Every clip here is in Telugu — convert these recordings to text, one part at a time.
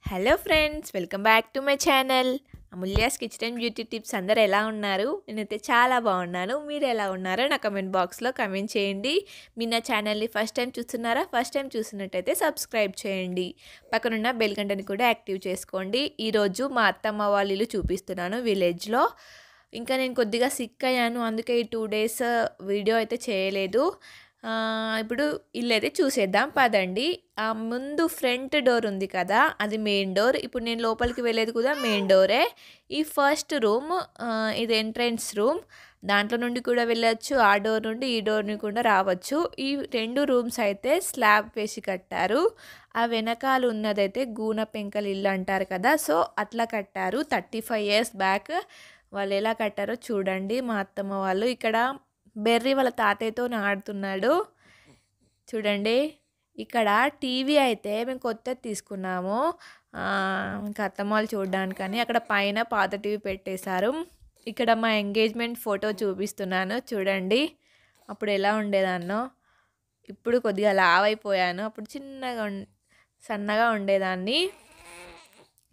Hello friends, welcome back to my channel Amulya's kitchen and beauty tips. అందరు ఎలా ఉన్నారు? నేనైతే చాలా బాగున్నాను. మీరు ఎలా ఉన్నారో నా కమెంట్ బాక్స్లో కమెంట్ చేయండి. మీరు నా ఛానల్ని ఫస్ట్ టైం చూస్తున్నారా? ఫస్ట్ టైం చూస్తున్నట్టయితే సబ్స్క్రైబ్ చేయండి. పక్కనున్న బెల్ గంటని కూడా యాక్టివ్ చేసుకోండి. ఈరోజు మా అత్తమ్మ వాళ్ళ ఇల్లు చూపిస్తున్నాను విలేజ్లో. ఇంకా నేను కొద్దిగా సిక్ అయ్యాను, అందుకే ఈ 2 days వీడియో అయితే చేయలేదు. ఇప్పుడు ఇల్లు అయితే చూసేద్దాం పదండి. ముందు ఫ్రంట్ డోర్ ఉంది కదా, అది మెయిన్ డోర్. ఇప్పుడు నేను లోపలికి వెళ్ళేది కూడా మెయిన్ డోరే. ఈ ఫస్ట్ రూమ్, ఇది ఎంట్రన్స్ రూమ్. దాంట్లో నుండి కూడా వెళ్ళచ్చు, ఆ డోర్ నుండి ఈ డోర్ని కూడా రావచ్చు. ఈ 2 రూమ్స్ అయితే స్లాబ్ వేసి కట్టారు. ఆ వెనకాల ఉన్నదైతే గూన పెంకల ఇల్లు అంటారు కదా, సో అట్లా కట్టారు. 35 years బ్యాక్ వాళ్ళు ఎలా కట్టారో చూడండి. మా అత్తమ్మ వాళ్ళు ఇక్కడ బెర్రీ వాళ్ళ తాతయ్యతో ఆడుతున్నాడు చూడండి. ఇక్కడ టీవీ అయితే మేము కొత్తది తీసుకున్నాము, ఇంకా అత్తమ్మ వాళ్ళు చూడడానికని. అక్కడ పైన పాత టీవీ పెట్టేశారు. ఇక్కడ మా ఎంగేజ్మెంట్ ఫోటో చూపిస్తున్నాను చూడండి. అప్పుడు ఎలా ఉండేదాన్నో, ఇప్పుడు కొద్దిగా లావ్ అయిపోయాను. అప్పుడు సన్నగా ఉండేదాన్ని.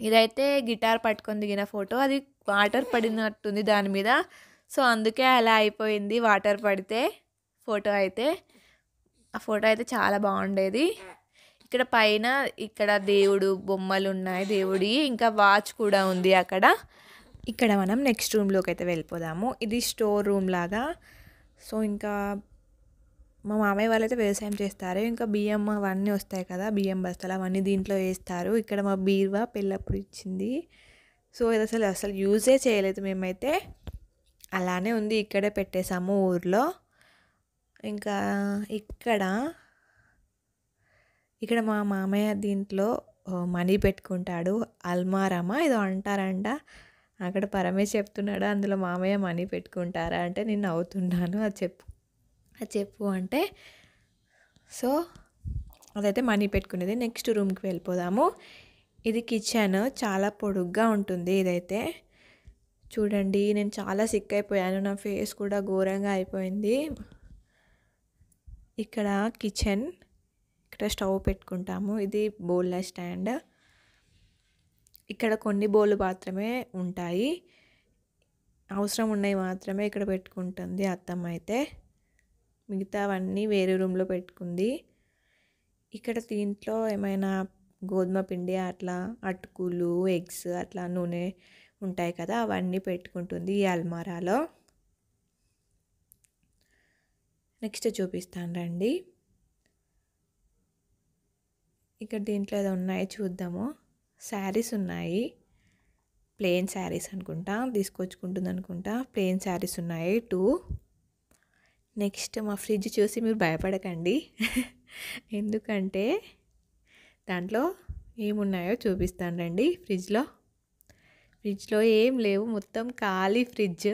ఇదైతే గిటార్ పట్టుకొని దిగిన ఫోటో. అది వాటర్ పడినట్టుంది దాని మీద, సో అందుకే అలా అయిపోయింది వాటర్ పడితే ఫోటో అయితే. ఆ ఫోటో అయితే చాలా బాగుండేది. ఇక్కడ పైన ఇక్కడ దేవుడు బొమ్మలు ఉన్నాయి, దేవుడి, ఇంకా వాచ్ కూడా ఉంది అక్కడ. ఇక్కడ మనం నెక్స్ట్ రూమ్లోకి అయితే వెళ్ళిపోదాము. ఇది స్టోర్ రూమ్ లాగా. సో ఇంకా మా మామయ్య వాళ్ళైతే వ్యవసాయం చేస్తారు. ఇంకా బియ్యం అవన్నీ వస్తాయి కదా, బియ్యం బస్తాలు అవన్నీ దీంట్లో వేస్తారు. ఇక్కడ మా బీరువా పెళ్ళప్పుడు ఇచ్చింది. సో ఇది అసలు యూజే చేయలేదు మేమైతే, అలానే ఉంది. ఇక్కడే పెట్టేసాము ఊర్లో. ఇంకా ఇక్కడ మా మామయ్య దీంట్లో మనీ పెట్టుకుంటాడు. అల్మారామా ఏదో అంటారంట. అక్కడ పరమేశ్ చెప్తున్నాడు, అందులో మామయ్య మనీ పెట్టుకుంటారా అంటే నేను నవ్వుతున్నాను. అది చెప్పు అంటే, సో అదైతే మనీ పెట్టుకునేది. నెక్స్ట్ రూమ్కి వెళ్ళిపోదాము. ఇది కిచెన్, చాలా పొడుగ్గా ఉంటుంది ఇదైతే. చూడండి, నేను చాలా సిక్ అయిపోయాను, నా ఫేస్ కూడా ఘోరంగా అయిపోయింది. ఇక్కడ కిచెన్, ఇక్కడ స్టవ్ పెట్టుకుంటాము. ఇది బౌల్ల స్టాండ్. ఇక్కడ కొన్ని బౌలు మాత్రమే ఉంటాయి, అవసరం ఉన్నాయి మాత్రమే ఇక్కడ పెట్టుకుంటుంది అత్తమ్మ అయితే. మిగతావన్నీ వేరే రూమ్లో పెట్టుకుంది. ఇక్కడ దీంట్లో ఏమైనా గోధుమ పిండి అట్లా, అటుకులు, ఎగ్స్ అట్లా నూనె ఉంటాయి కదా, అవన్నీ పెట్టుకుంటుంది ఈ అల్మారాలో. నెక్స్ట్ చూపిస్తాను రండి. ఇక్కడ దీంట్లో ఏదో ఉన్నాయి చూద్దాము. శారీస్ ఉన్నాయి, ప్లెయిన్ శారీస్ అనుకుంటా, తీసుకొచ్చుకుంటుంది అనుకుంటా. ప్లెయిన్ శారీస్ ఉన్నాయి 2. నెక్స్ట్ మా ఫ్రిడ్జ్ చూసి మీరు భయపడకండి, ఎందుకంటే దాంట్లో ఏమున్నాయో చూపిస్తాను రండి. ఫ్రిడ్జ్లో ఏం లేవు, మొత్తం ఖాళీ ఫ్రిడ్జ్.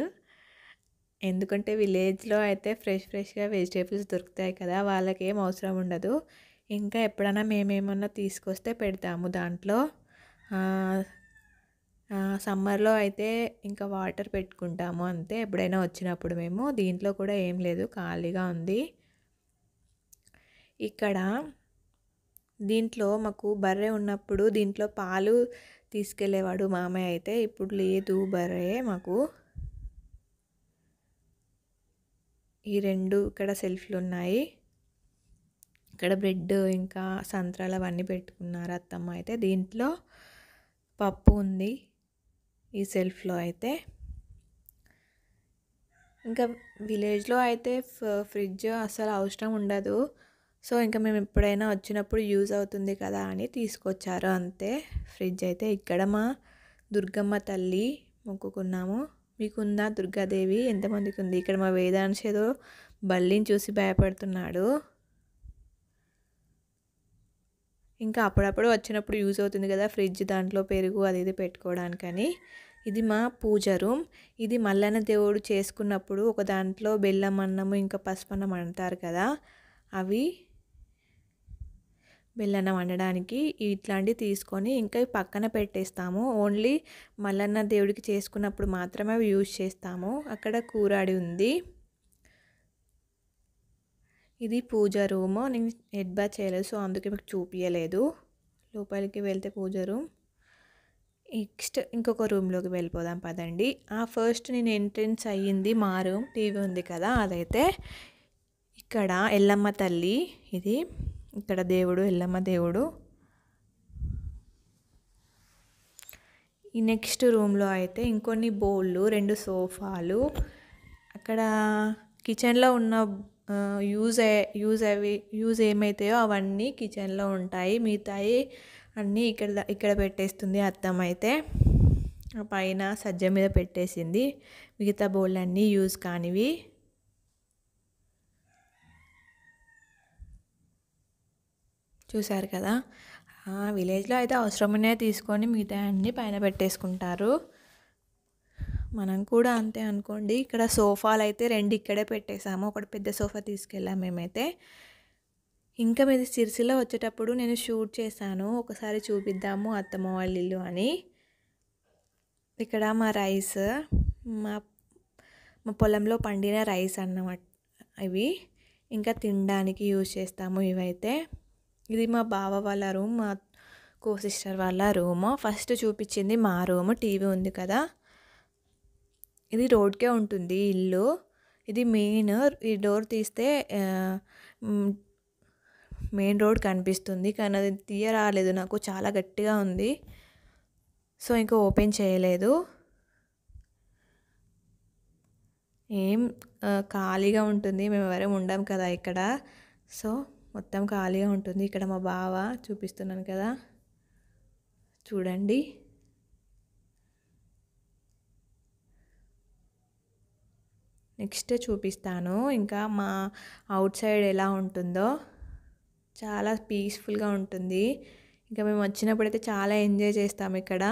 ఎందుకంటే విలేజ్లో అయితే ఫ్రెష్గా వెజిటేబుల్స్ దొరుకుతాయి కదా, వాళ్ళకి ఏం అవసరం ఉండదు. ఇంకా ఎప్పుడైనా మేమేమన్నా తీసుకొస్తే పెడతాము దాంట్లో. సమ్మర్లో అయితే ఇంకా వాటర్ పెట్టుకుంటాము అంతే, ఎప్పుడైనా వచ్చినప్పుడు. మేము దీంట్లో కూడా ఏం లేదు, ఖాళీగా ఉంది. ఇక్కడ దీంట్లో మాకు బర్రె ఉన్నప్పుడు దీంట్లో పాలు తీసుకెళ్ళేవాడు మామయ్య అయితే. ఇప్పుడు లేదు బర్రె మాకు. ఈ 2 ఇక్కడ సెల్ఫ్లు ఉన్నాయి. ఇక్కడ బ్రెడ్ ఇంకా సంత్రాలు అవన్నీ పెట్టుకున్నారు అత్తమ్మ అయితే. దీంట్లో పప్పు ఉంది ఈ సెల్ఫ్లో అయితే. ఇంకా విలేజ్లో అయితే ఫ్రిడ్జ్ అసలు అవసరం ఉండదు, సో ఇంకా మేము ఎప్పుడైనా వచ్చినప్పుడు యూజ్ అవుతుంది కదా అని తీసుకొచ్చారు అంతే ఫ్రిడ్జ్ అయితే. ఇక్కడ మా దుర్గమ్మ తల్లి మొక్కుకున్నాము. మీకుందా దుర్గాదేవి? ఎంతమందికి ఉంది? ఇక్కడ మా వేదాంశ ఏదో బల్లిని చూసి భయపడుతున్నాడు. ఇంకా అప్పుడప్పుడు వచ్చినప్పుడు యూజ్ అవుతుంది కదా ఫ్రిడ్జ్, దాంట్లో పెరుగు అది ఇది పెట్టుకోవడానికని. ఇది మా పూజ రూమ్. ఇది మల్లన్న దేవుడు చేసుకున్నప్పుడు ఒక దాంట్లో బెల్లం అన్నము ఇంకా పసుపన్నం అంటారు కదా, అవి బెల్లన్నం వండడానికి ఇట్లాంటివి తీసుకొని ఇంకా పక్కన పెట్టేస్తాము. ఓన్లీ మల్లన్న దేవుడికి చేసుకున్నప్పుడు మాత్రమే అవి యూజ్ చేస్తాము. అక్కడ కూరాడి ఉంది. ఇది పూజ రూమ్. నేను హెడ్ బాత్ చేయలేదు, సో అందుకే మీకు చూపించలేదు. లోపలికి వెళ్తే పూజ రూమ్. నెక్స్ట్ ఇంకొక రూమ్లోకి వెళ్ళిపోదాం పదండి. ఫస్ట్ నేను ఎంట్రన్స్ అయ్యింది మా రూమ్. టీవీ ఉంది కదా అదైతే. ఇక్కడ ఎల్లమ్మ తల్లి, ఇది ఇక్కడ దేవుడు ఎల్లమ్మ దేవుడు. ఈ నెక్స్ట్ రూమ్లో అయితే ఇంకొన్ని బౌళ్ళు, 2 సోఫాలు, అక్కడ కిచెన్లో ఉన్న యూజ్ ఏమైతాయో అవన్నీ కిచెన్లో ఉంటాయి. మిగతాయి అన్నీ ఇక్కడ పెట్టేస్తుంది అత్తమ్మ అయితే. పైన సజ్జ మీద పెట్టేసింది. మిగతా బౌళ్ళు అన్నీ యూజ్ కానివి. చూసారు కదా, విలేజ్లో అయితే అవసరమనే తీసుకొని మిగతా అన్నీ పైన పెట్టేసుకుంటారు. మనం కూడా అంతే అనుకోండి. ఇక్కడ సోఫాలు అయితే 2 ఇక్కడే పెట్టేసాము. ఒకటి పెద్ద సోఫా తీసుకెళ్ళాము మేమైతే. ఇంకా మీద సిరిసిల్ల వచ్చేటప్పుడు నేను షూట్ చేశాను, ఒకసారి చూపిద్దాము అత్తమ్మ వాళ్ళ ఇల్లు అని. ఇక్కడ మా రైస్, మా పొలంలో పండిన రైస్ అన్నమాట ఇవి. ఇంకా తినడానికి యూజ్ చేస్తాము ఇవైతే. ఇది మా బావ వాళ్ళ రూమ్, మా సిస్టర్ వాళ్ళ రూము. ఫస్ట్ చూపించింది మా రూము. టీవీ ఉంది కదా, ఇది రోడ్కే ఉంటుంది ఇల్లు. ఇది మెయిన్. ఈ డోర్ తీస్తే మెయిన్ రోడ్ కనిపిస్తుంది, కానీ అది తీయరాలేదు నాకు, చాలా గట్టిగా ఉంది. సో ఇంకా ఓపెన్ చేయలేదు. ఏం ఖాళీగా ఉంటుంది, మేము ఎవరేం ఉండం కదా ఇక్కడ. సో మొత్తం ఖాళీగా ఉంటుంది. ఇక్కడ మా బావ చూపిస్తున్నాను కదా, చూడండి. నెక్స్ట్ చూపిస్తాను ఇంకా మా అవుట్ సైడ్ ఎలా ఉంటుందో. చాలా పీస్ఫుల్గా ఉంటుంది. ఇంకా మేము వచ్చినప్పుడైతే చాలా ఎంజాయ్ చేస్తాము ఇక్కడ.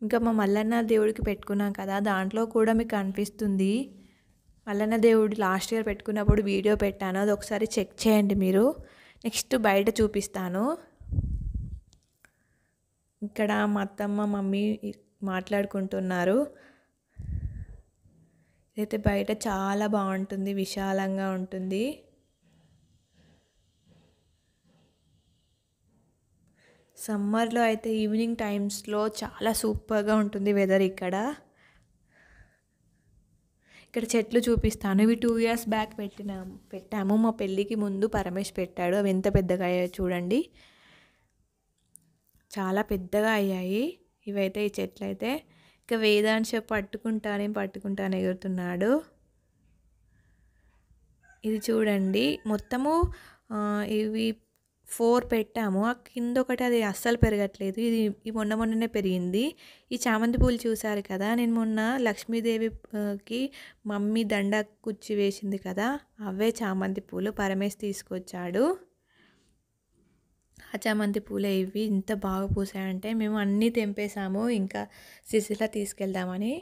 ఇంకా మా మల్లన్న దేవుడికి పెట్టుకున్నాం కదా, దాంట్లో కూడా మీకు కనిపిస్తుంది. మల్లన్న దేవుడు లాస్ట్ ఇయర్ పెట్టుకున్నప్పుడు వీడియో పెట్టాను, అది ఒకసారి చెక్ చేయండి మీరు. నెక్స్ట్ బయట చూపిస్తాను. ఇక్కడ మా అత్తమ్మ మమ్మీ మాట్లాడుకుంటున్నారు. ఇదైతే బయట చాలా బాగుంటుంది, విశాలంగా ఉంటుంది. సమ్మర్లో అయితే ఈవినింగ్ టైమ్స్లో చాలా సూపర్గా ఉంటుంది వెదర్ ఇక్కడ. ఇక్కడ చెట్లు చూపిస్తాను. ఇవి 2 years బ్యాక్ పెట్టాము. మా పెళ్ళికి ముందు పరమేష్ పెట్టాడు. అవి ఎంత పెద్దగా అయ్యాయో చూడండి, చాలా పెద్దగా అయ్యాయి ఇవైతే, ఈ చెట్లు అయితే. ఇక వేదాంశ పట్టుకుంటానే ఎగురుతున్నాడు. ఇది చూడండి, మొత్తము ఇవి 4 పెట్టాము. ఆ కింద ఒకటి అది అస్సలు పెరగట్లేదు. ఇది మొన్ననే పెరిగింది. ఈ చామంతి పూలు చూసారు కదా, నేను మొన్న లక్ష్మీదేవికి మమ్మీ దండ కుచ్చి వేసింది కదా, అవే చామంతి పూలు పరమేశ్ తీసుకొచ్చాడు. ఆ చామంతి పూలే ఇవి. ఇంత బాగా పూసాయంటే మేము అన్నీ తెంపేసాము, ఇంకా సిరిసిల్ల తీసుకెళ్దామని.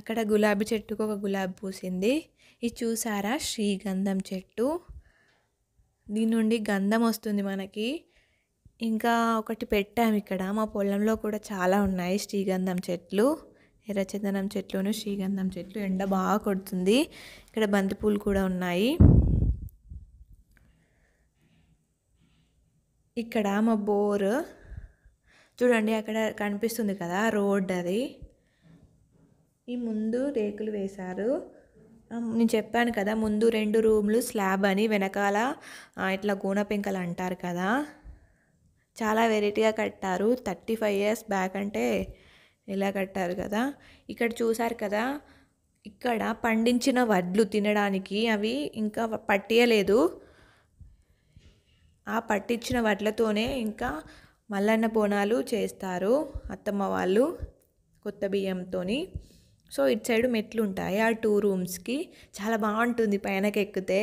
అక్కడ గులాబీ చెట్టుకు ఒక గులాబీ పూసింది. ఇది చూసారా, శ్రీగంధం చెట్టు. దీని నుండి గంధం వస్తుంది మనకి. ఇంకా ఒకటి పెట్టాము ఇక్కడ. మా పొలంలో కూడా చాలా ఉన్నాయి శ్రీగంధం చెట్లు, ఎర్రచందనం చెట్లును శ్రీగంధం చెట్లు. ఎండ బాగా కొడుతుంది. ఇక్కడ బంతిపూలు కూడా ఉన్నాయి. ఇక్కడ మా బోర్ చూడండి, అక్కడ కనిపిస్తుంది కదా రోడ్, అది. ఈ ముందు రేకులు వేశారు. నేను చెప్పాను కదా ముందు 2 రూమ్లు స్లాబ్ అని, వెనకాల ఇట్లా గోన పెంకలు అంటారు కదా, చాలా వెరైటీగా కట్టారు. 35 years బ్యాక్ అంటే ఎలా కట్టారు కదా. ఇక్కడ చూసారు కదా, ఇక్కడ పండించిన వడ్లు తినడానికి అవి ఇంకా పట్టియలేదు. ఆ పట్టించిన వడ్లతోనే ఇంకా మల్లన్న బోనాలు చేస్తారు అత్తమ్మ వాళ్ళు, కొత్త బియ్యంతోని. సో ఇటు సైడ్ మెట్లు ఉంటాయి ఆ 2 రూమ్స్కి. చాలా బాగుంటుంది పైనకి ఎక్కితే.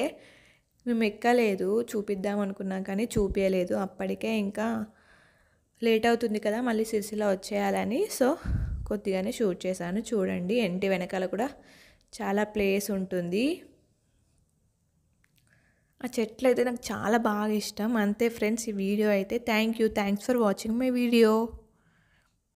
మేము ఎక్కలేదు, చూపిద్దాం అనుకున్నాం కానీ చూపించలేదు. అప్పటికే ఇంకా లేట్ అవుతుంది కదా, మళ్ళీ సిరిసిల్ల వచ్చేయాలని. సో కొద్దిగానే షూట్ చేశాను. చూడండి, ఇంటి వెనకాల కూడా చాలా ప్లేస్ ఉంటుంది. ఆ చెట్లు అయితే నాకు చాలా బాగా ఇష్టం. అంతే ఫ్రెండ్స్, ఈ వీడియో అయితే. Thanks for watching my video.